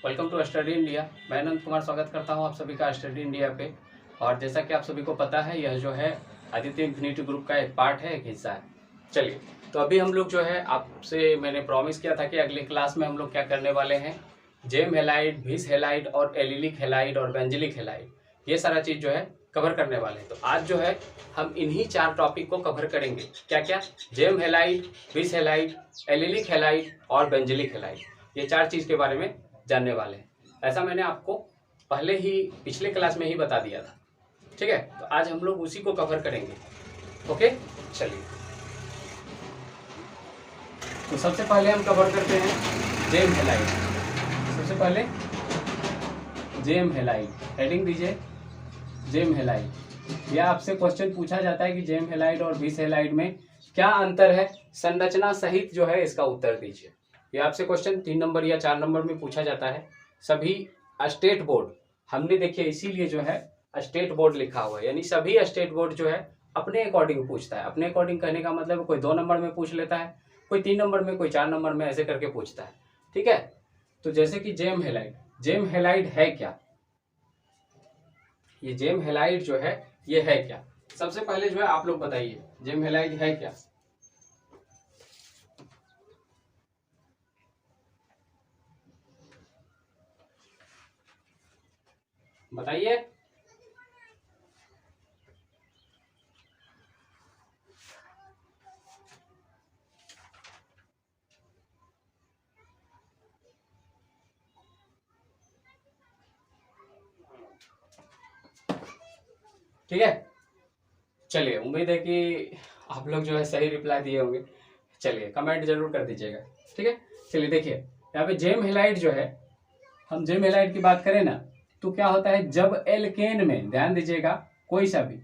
Welcome to study India. मैं अनंत कुमार स्वागत करता हूं आप सभी का स्टडी इंडिया पे। और जैसा कि आप सभी को पता है, यह जो है आदित्य इन्फिनिटी ग्रुप का एक पार्ट है, एक हिस्सा है। चलिए, तो अभी हम लोग जो है आपसे मैंने प्रॉमिस किया था कि अगले क्लास में हम लोग क्या करने वाले हैं, जेम हेलाइड, भिस हेलाइड और एलिलिक हेलाइड और बेंजिलिक हेलाइड, ये सारा चीज़ जो है कवर करने वाले हैं। तो आज जो है हम इन्हीं 4 टॉपिक को कवर करेंगे। क्या क्या? Gem halide, vic halide, allylic halide और बेंजिलिक हेलाइड, ये 4 चीज़ के बारे में जानने वाले हैं। ऐसा मैंने आपको पहले ही पिछले क्लास में ही बता दिया था। ठीक है, तो आज हम लोग उसी को कवर करेंगे। ओके, चलिए, तो सबसे पहले हम कवर करते हैं जेम हेलाइड। सबसे पहले जेम हेलाइड, हेडिंग दीजिए जेम हेलाइड। यह आपसे क्वेश्चन पूछा जाता है कि जेम हेलाइड और भिस हेलाइड में क्या अंतर है, संरचना सहित जो है इसका उत्तर दीजिए। ये आपसे क्वेश्चन 3 नंबर या 4 नंबर में पूछा जाता है। सभी स्टेट बोर्ड, हमने देखिए इसीलिए जो है स्टेट बोर्ड लिखा हुआ है, यानी सभी स्टेट बोर्ड जो है अपने अकॉर्डिंग पूछता है। अपने अकॉर्डिंग कहने का मतलब कोई 2 नंबर में पूछ लेता है, कोई 3 नंबर में, कोई 4 नंबर में, ऐसे करके पूछता है। ठीक है, तो जैसे कि जेम हेलाइड, जेम हेलाइड है क्या, ये जेम हेलाइड जो है ये है क्या? सबसे पहले जो है आप लोग बताइए जेम हेलाइड है क्या। बताइए। ठीक है, चलिए, उम्मीद है कि आप लोग जो है सही रिप्लाई दिए होंगे। चलिए, कमेंट जरूर कर दीजिएगा। ठीक है, चलिए देखिए यहाँ पे जेम हेलाइड जो है, हम जेम हेलाइड की बात करें ना, तो क्या होता है, जब एल्केन में, ध्यान दीजिएगा, कोई सा भी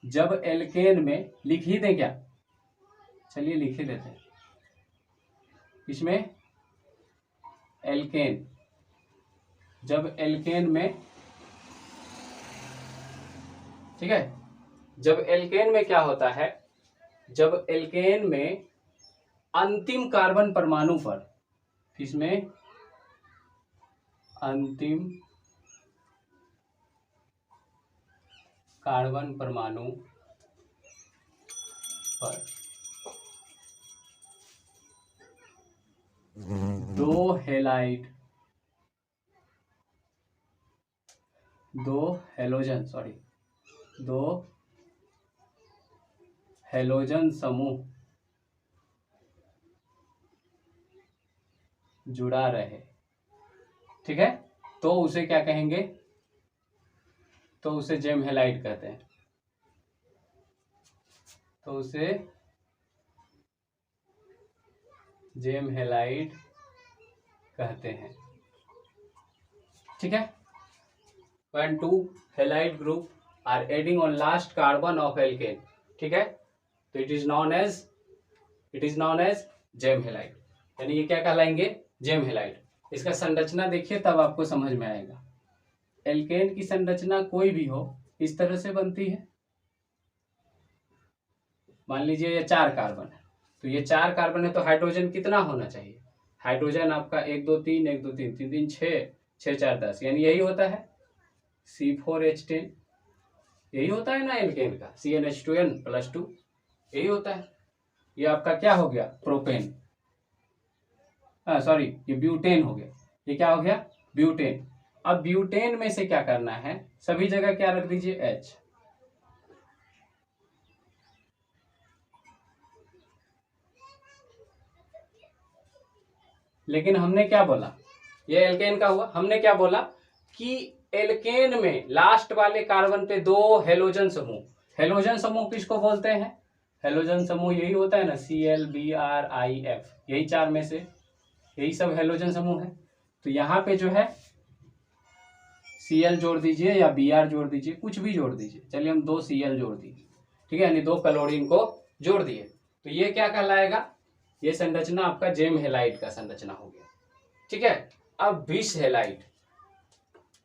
जब एल्केन में, लिख ही दें क्या, चलिए लिख ही देते हैं, इसमें एल्केन, जब एल्केन में, ठीक है, जब एल्केन में क्या होता है, जब एल्केन में अंतिम कार्बन परमाणु पर, इसमें अंतिम कार्बन परमाणु पर दो हेलाइड, दो हेलोजन, सॉरी, दो हेलोजन समूह जुड़ा रहे, ठीक है, तो उसे क्या कहेंगे, तो उसे जेम हेलाइड कहते हैं। तो उसे जेम हेलाइड कहते हैं। ठीक है, when two halide group are adding on last carbon of alkane, ठीक है, तो it is known as gem halide, यानी ये क्या कहलाएंगे, जेम हेलाइड। इसका संरचना देखिए तब आपको समझ में आएगा। एल्केन की संरचना कोई भी हो इस तरह से बनती है। मान लीजिए ये 4 कार्बन है, तो ये 4 कार्बन है, तो हाइड्रोजन कितना होना चाहिए, हाइड्रोजन आपका 1 2 3, 1 2 3, 3 3 6, 6 4 10, यानी यही होता है C4H10, यही होता है ना एल्केन का, CnH2n+2, यही होता है। ये आपका क्या हो गया, प्रोपेन, सॉरी, ये ब्यूटेन हो गया। ये क्या हो गया, ब्यूटेन। अब ब्यूटेन में से क्या करना है, सभी जगह क्या रख दीजिए, H। लेकिन हमने क्या बोला, ये एल्केन का हुआ, हमने क्या बोला कि एल्केन में लास्ट वाले कार्बन पे 2 हेलोजन समूह, हेलोजन समूह किसको बोलते हैं, हेलोजन समूह यही होता है ना, ClBrIF, यही 4 में से, यही सब हेलोजन समूह है। तो यहाँ पे जो है Cl जोड़ दीजिए या Br जोड़ दीजिए, कुछ भी जोड़ दीजिए, चलिए हम 2 Cl जोड़ दिए, ठीक है, यानी 2 क्लोरीन को जोड़ दिए, तो ये क्या कहलाएगा, ये संरचना आपका जेम हेलाइड का संरचना हो गया। ठीक है, अब विष हेलाइड,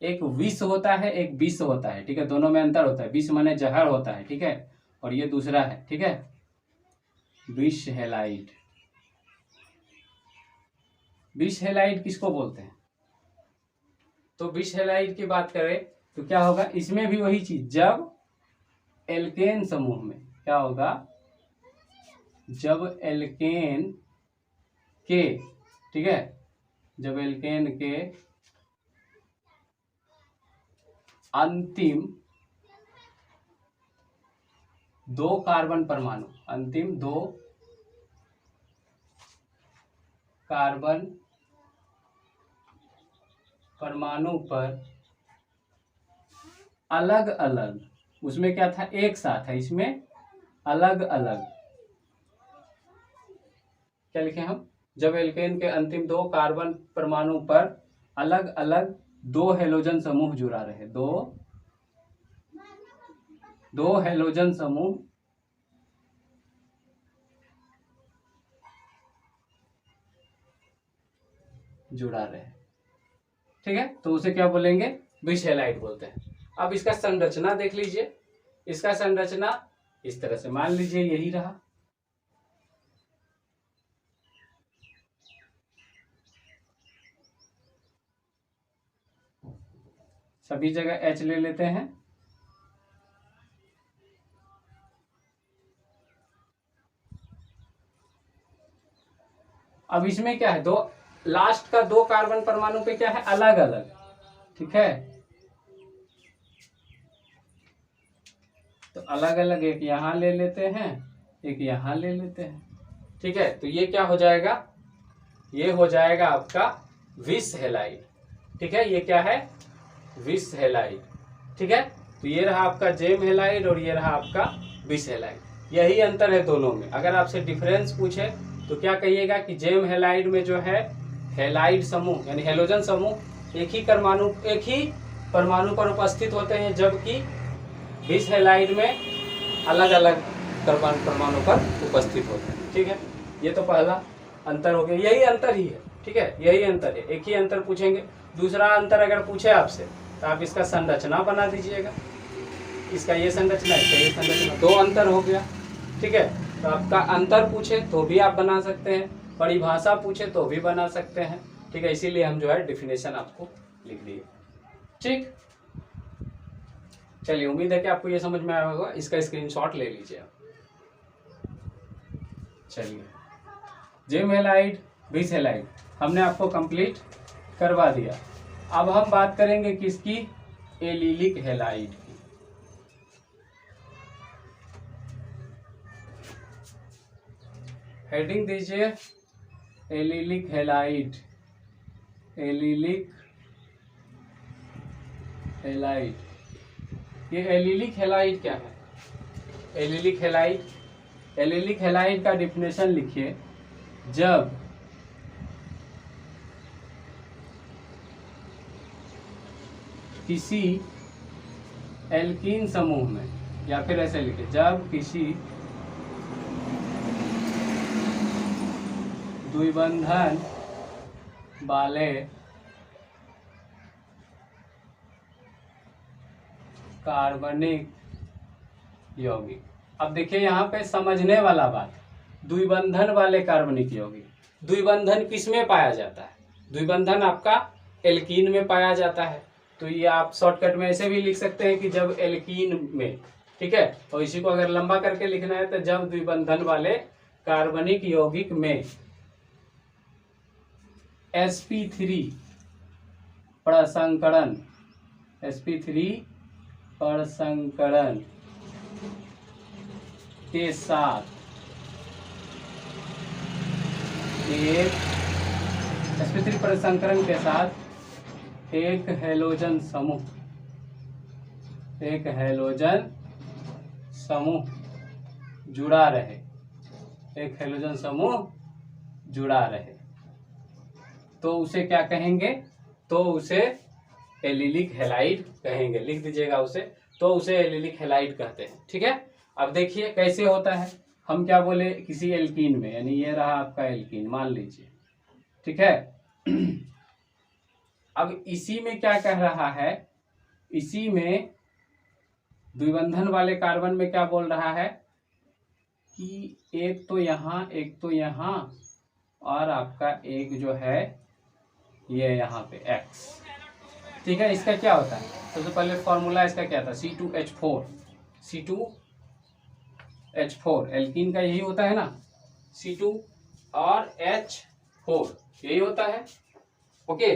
एक विष होता है, एक विष होता है, ठीक है, दोनों में अंतर होता है। विष माने जहर होता है, ठीक है, और ये दूसरा है, ठीक है, विष हेलाइड। विष हेलाइड किसको बोलते हैं, तो बिस हैलाइड की बात करें तो क्या होगा, इसमें भी वही चीज, जब एल्केन समूह में क्या होगा, जब एल्केन के, ठीक है, जब एल्केन के अंतिम दो कार्बन परमाणु, अंतिम दो कार्बन परमाणु पर अलग अलग, उसमें क्या था, एक साथ है, इसमें अलग अलग, क्या लिखे हम, जब एल्केन के अंतिम दो कार्बन परमाणु पर अलग अलग दो हेलोजन समूह जुड़ा रहे, दो हेलोजन समूह जुड़ा रहे, ठीक है, तो उसे क्या बोलेंगे, बिस हैलाइड बोलते हैं। अब इसका संरचना देख लीजिए, इसका संरचना इस तरह से, मान लीजिए यही रहा, सभी जगह H ले लेते हैं, अब इसमें क्या है, दो लास्ट का दो कार्बन परमाणु पे क्या है, अलग अलग, ठीक है, तो अलग अलग एक यहां ले लेते हैं, एक यहां ले लेते हैं, ठीक है, तो ये क्या हो जाएगा, ये हो जाएगा आपका विस हैलाइड, ठीक है, ये क्या है, विस हैलाइड, ठीक है, तो ये रहा आपका जेम हैलाइड और ये रहा आपका विस हैलाइड, यही अंतर है दोनों में। अगर आपसे डिफरेंस पूछे तो क्या कहिएगा कि जेम हैलाइड में जो है हैलाइड समूह यानी हेलोजन समूह एक ही परमाणु पर उपस्थित होते हैं, जबकि विस हैलाइड में अलग अलग कार्बन परमाणु पर उपस्थित होते हैं, ठीक है, ये तो पहला अंतर हो गया, यही अंतर ही है, ठीक है, यही अंतर है, एक ही अंतर पूछेंगे। दूसरा अंतर अगर पूछे आपसे तो आप इसका संरचना बना दीजिएगा, इसका ये संरचना, इसका ये संरचना, दो अंतर हो गया, ठीक है, तो आपका अंतर पूछे तो भी आप बना सकते हैं, परिभाषा पूछे तो भी बना सकते हैं, ठीक है, इसीलिए हम जो है डेफिनेशन आपको लिख दिए, ठीक। चलिए, उम्मीद है कि आपको ये समझ में आया होगा, इसका स्क्रीनशॉट ले लीजिए आप। चलिए, जेम हैलाइड, विस हैलाइड हमने आपको कंप्लीट करवा दिया। अब हम बात करेंगे किसकी, एलिलिक हैलाइड की। हेडिंग दीजिए एलिलिक हैलाइड, एलिलिक हैलाइड। ये एलिलिक हैलाइड क्या है, एलिलिक हैलाइड, एलिलिक हैलाइड का डिफिनेशन लिखिए, जब किसी एल्कीन समूह में, या फिर ऐसे लिखिए, जब किसी द्विबंधन वाले कार्बनिक यौगिक, अब देखिए यहाँ पे समझने वाला बात, द्विबंधन वाले कार्बनिक यौगिक, द्विबंधन किस में पाया जाता है, द्विबंधन आपका एल्कीन में पाया जाता है, तो ये आप शॉर्टकट में ऐसे भी लिख सकते हैं कि जब एल्कीन में, ठीक है, और इसी को अगर लंबा करके लिखना है तो जब द्विबंधन वाले कार्बनिक यौगिक में sp3 प्रसंकरण, sp3 प्रसंकरण के साथ एक sp3 प्रसंकरण के साथ एक हैलोजन समूह, एक हैलोजन समूह जुड़ा रहे, एक हैलोजन समूह जुड़ा रहे, तो उसे क्या कहेंगे, तो उसे एलिलिक हैलाइड कहेंगे, लिख दीजिएगा उसे, तो उसे एलिलिक हैलाइड कहते हैं, ठीक है। अब देखिए कैसे होता है, हम क्या बोले, किसी एल्कीन में, यानी ये रहा आपका एल्कीन मान लीजिए, ठीक है, अब इसी में क्या कह रहा है, इसी में द्विबंधन वाले कार्बन में क्या बोल रहा है कि एक तो यहाँ, एक तो यहाँ, और आपका एक जो है ये यहाँ पे X, ठीक है। इसका क्या होता है, सबसे पहले फॉर्मूला इसका क्या था, C2H4, C2H4 एल्कीन का यही होता है ना, C2 और H4 यही होता है। ओके,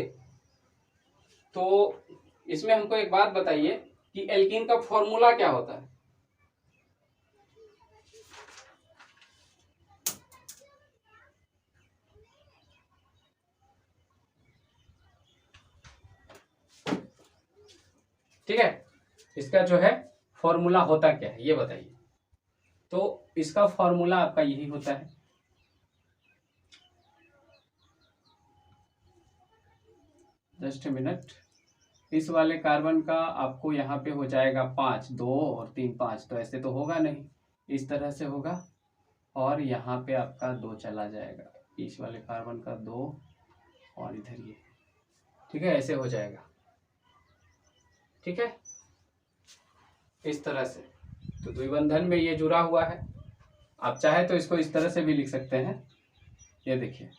तो इसमें हमको एक बात बताइए कि एल्कीन का फॉर्मूला क्या होता है। ठीक है, इसका जो है फॉर्मूला होता क्या है ये बताइए। तो इसका फॉर्मूला आपका यही होता है, जस्ट ए मिनट। इस वाले कार्बन का आपको यहाँ पे हो जाएगा 5, 2 और 3 5, तो ऐसे तो होगा नहीं, इस तरह से होगा और यहाँ पे आपका 2 चला जाएगा, इस वाले कार्बन का 2 और इधर ये, ठीक है, ऐसे हो जाएगा। ठीक है, इस तरह से। तो द्विबंधन में ये जुड़ा हुआ है। आप चाहे तो इसको इस तरह से भी लिख सकते हैं, ये देखिए,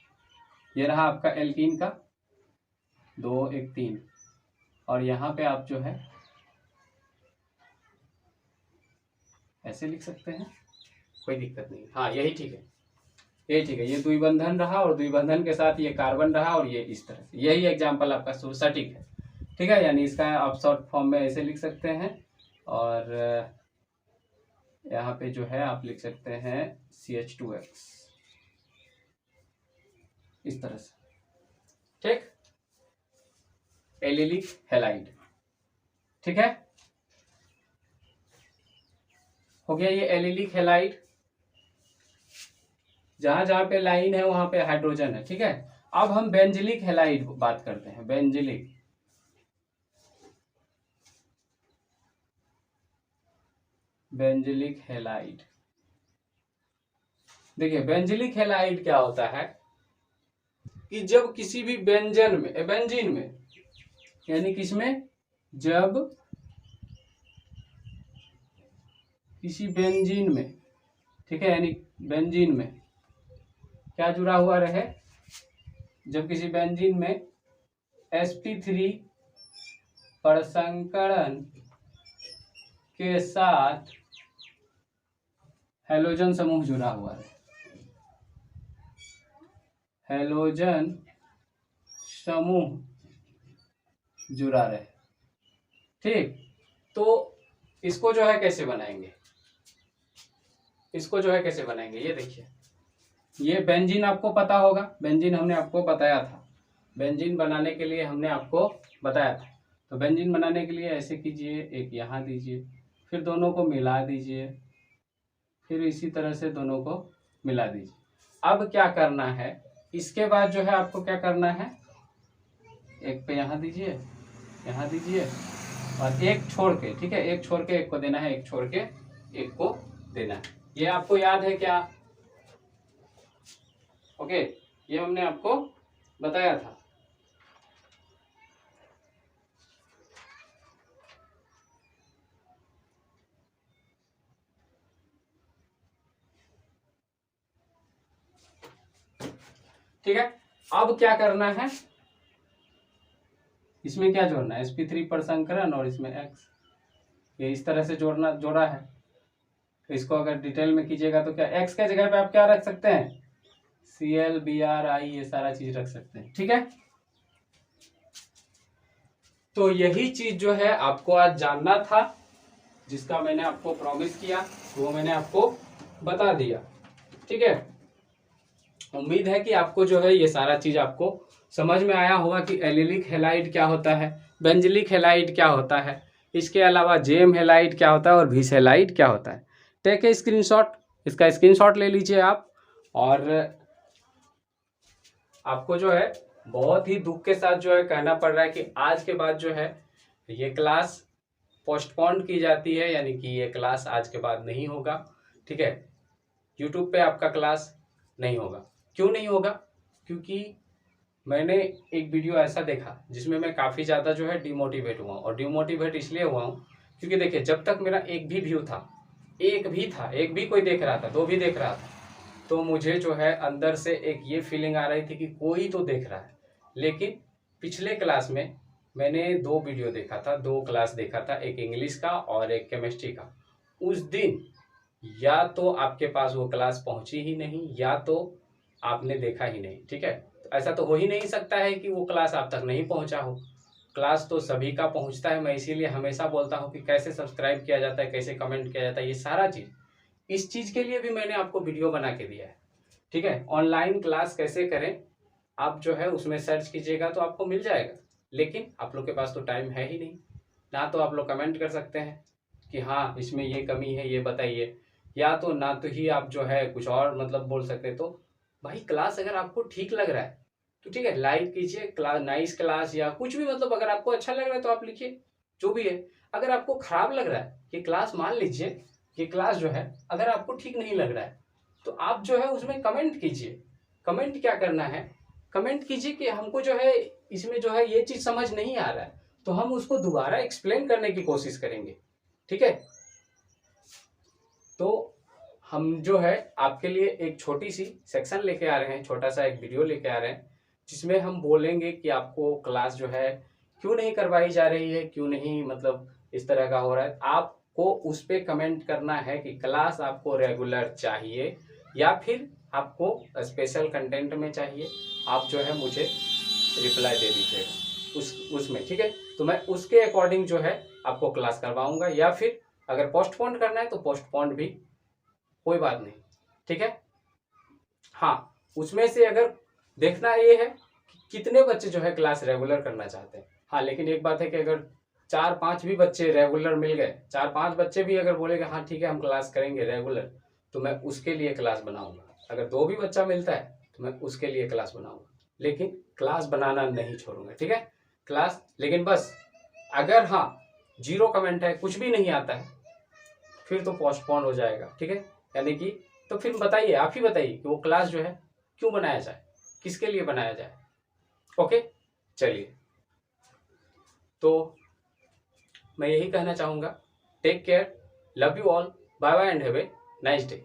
ये रहा आपका एल्कीन का 2 1 3 और यहाँ पे आप जो है ऐसे लिख सकते हैं, कोई दिक्कत नहीं। हाँ यही ठीक है, यही ठीक है। ये द्विबंधन रहा और द्विबंधन के साथ ये कार्बन रहा और ये इस तरह से, यही एग्जाम्पल आपका सटीक है। ठीक है, यानी इसका आप शॉर्ट फॉर्म में ऐसे लिख सकते हैं और यहाँ पे जो है आप लिख सकते हैं CH2X इस तरह से। ठीक, एलिलिक हैलाइड। ठीक है, हो गया ये एलिलिक हैलाइड। जहां जहां पे लाइन है वहां पे हाइड्रोजन है। ठीक है, अब हम बेंजिलिक हैलाइड बात करते हैं। Benzylic halide. देखिए बेंजिलिक हैलाइड क्या होता है कि जब किसी भी बेंजीन में यानी किसमें, जब किसी बेंजीन में, ठीक है, यानी बेंजीन में क्या जुड़ा हुआ रहे, जब किसी बेंजीन में sp3 प्रसंकरण के साथ हैलोजन समूह जुड़ा हुआ है, हैलोजन समूह जुड़ा रहे। ठीक, तो इसको जो है कैसे बनाएंगे, ये देखिए, ये बेंजीन आपको पता होगा, बेंजीन हमने आपको बताया था, बेंजीन बनाने के लिए हमने आपको बताया था। तो बेंजीन बनाने के लिए ऐसे कीजिए, एक यहाँ दीजिए, फिर दोनों को मिला दीजिए, फिर इसी तरह से दोनों को मिला दीजिए। अब क्या करना है, इसके बाद जो है आपको क्या करना है, एक पे यहाँ दीजिए और एक छोड़ के, ठीक है, एक छोड़ के एक को देना है, एक छोड़ के एक को देना है। ये आपको याद है क्या? ओके, ये हमने आपको बताया था। ठीक है, अब क्या करना है, इसमें क्या जोड़ना है, sp3 प्रसंकरण और इसमें x, ये इस तरह से जोड़ा है। तो इसको अगर डिटेल में कीजिएगा तो क्या, x के जगह पे आप क्या रख सकते हैं, Cl Br I, ये सारा चीज रख सकते हैं। ठीक है, तो यही चीज जो है आपको आज जानना था, जिसका मैंने आपको प्रॉमिस किया वो मैंने आपको बता दिया। ठीक है, उम्मीद है कि आपको जो है ये सारा चीज आपको समझ में आया होगा कि एलिलिक हैलाइड क्या होता है, बेंजिलिक हैलाइड क्या होता है, इसके अलावा जेम हैलाइड क्या होता है और विस हैलाइड क्या होता है। टेक ए स्क्रीनशॉट, इसका स्क्रीनशॉट ले लीजिए आप। और आपको जो है बहुत ही दुख के साथ जो है कहना पड़ रहा है कि आज के बाद जो है ये क्लास पोस्टपोन की जाती है, यानी कि ये क्लास आज के बाद नहीं होगा। ठीक है, यूट्यूब पे आपका क्लास नहीं होगा। क्यों नहीं होगा? क्योंकि मैंने एक वीडियो ऐसा देखा जिसमें मैं काफ़ी ज़्यादा जो है डिमोटिवेट हुआ, और डिमोटिवेट इसलिए हुआ हूँ क्योंकि देखिए, जब तक मेरा एक भी व्यू था, एक भी कोई देख रहा था, 2 भी देख रहा था, तो मुझे जो है अंदर से एक ये फीलिंग आ रही थी कि कोई तो देख रहा है। लेकिन पिछले क्लास में मैंने 2 वीडियो देखा था, 2 क्लास देखा था, एक इंग्लिश का और एक केमिस्ट्री का। उस दिन या तो आपके पास वो क्लास पहुंची ही नहीं या तो आपने देखा ही नहीं, ठीक है। तो ऐसा तो हो ही नहीं सकता है कि वो क्लास आप तक नहीं पहुंचा हो। क्लास तो सभी का पहुंचता है। मैं इसीलिए हमेशा बोलता हूं कि कैसे सब्सक्राइब किया जाता है, कैसे कमेंट किया जाता है, ये सारा चीज़, इस चीज़ के लिए भी मैंने आपको वीडियो बना के दिया है, ठीक है। ऑनलाइन क्लास कैसे करें आप जो है उसमें सर्च कीजिएगा तो आपको मिल जाएगा। लेकिन आप लोग के पास तो टाइम है ही नहीं, ना तो आप लोग कमेंट कर सकते हैं कि हाँ इसमें ये कमी है ये बताइए, या तो ना तो ही आप जो है कुछ और मतलब बोल सकते। तो भाई क्लास अगर आपको ठीक लग रहा है तो ठीक है, लाइक कीजिए, क्लास नाइस क्लास या कुछ भी, मतलब अगर आपको अच्छा लग रहा है तो आप लिखिए जो भी है। अगर आपको खराब लग रहा है कि क्लास, मान लीजिए कि क्लास जो है अगर आपको ठीक नहीं लग रहा है तो आप जो है उसमें कमेंट कीजिए। कमेंट क्या करना है, कमेंट कीजिए कि हमको जो है इसमें जो है ये चीज़ समझ नहीं आ रहा है, तो हम उसको दोबारा एक्सप्लेन करने की कोशिश करेंगे, ठीक है। तो हम जो है आपके लिए एक छोटी सी सेक्शन लेके आ रहे हैं, छोटा सा एक वीडियो लेके आ रहे हैं, जिसमें हम बोलेंगे कि आपको क्लास जो है क्यों नहीं करवाई जा रही है, क्यों नहीं मतलब इस तरह का हो रहा है। आपको उस पर कमेंट करना है कि क्लास आपको रेगुलर चाहिए या फिर आपको स्पेशल कंटेंट में चाहिए। आप जो है मुझे रिप्लाई दे दीजिएगा उसमें, ठीक है। तो मैं उसके अकॉर्डिंग जो है आपको क्लास करवाऊंगा, या फिर अगर पोस्टपोन करना है तो पोस्टपोन भी, कोई बात नहीं, ठीक है। हाँ, उसमें से अगर देखना ये है कि कितने बच्चे जो है क्लास रेगुलर करना चाहते हैं। हाँ, लेकिन एक बात है कि अगर 4-5 भी बच्चे रेगुलर मिल गए, 4-5 बच्चे भी अगर बोलेंगे हाँ ठीक है हम क्लास करेंगे रेगुलर, तो मैं उसके लिए क्लास बनाऊंगा। अगर 2 भी बच्चा मिलता है तो मैं उसके लिए क्लास बनाऊंगा, लेकिन क्लास बनाना नहीं छोड़ूंगा, ठीक है। क्लास, लेकिन बस अगर हाँ 0 कमेंट है, कुछ भी नहीं आता है, फिर तो पोस्टपोन हो जाएगा, ठीक है। यानी कि तो फिर बताइए, आप ही बताइए कि वो क्लास जो है क्यों बनाया जाए, किसके लिए बनाया जाए। ओके, चलिए, तो मैं यही कहना चाहूँगा, take care, love you all, bye bye and have a nice day.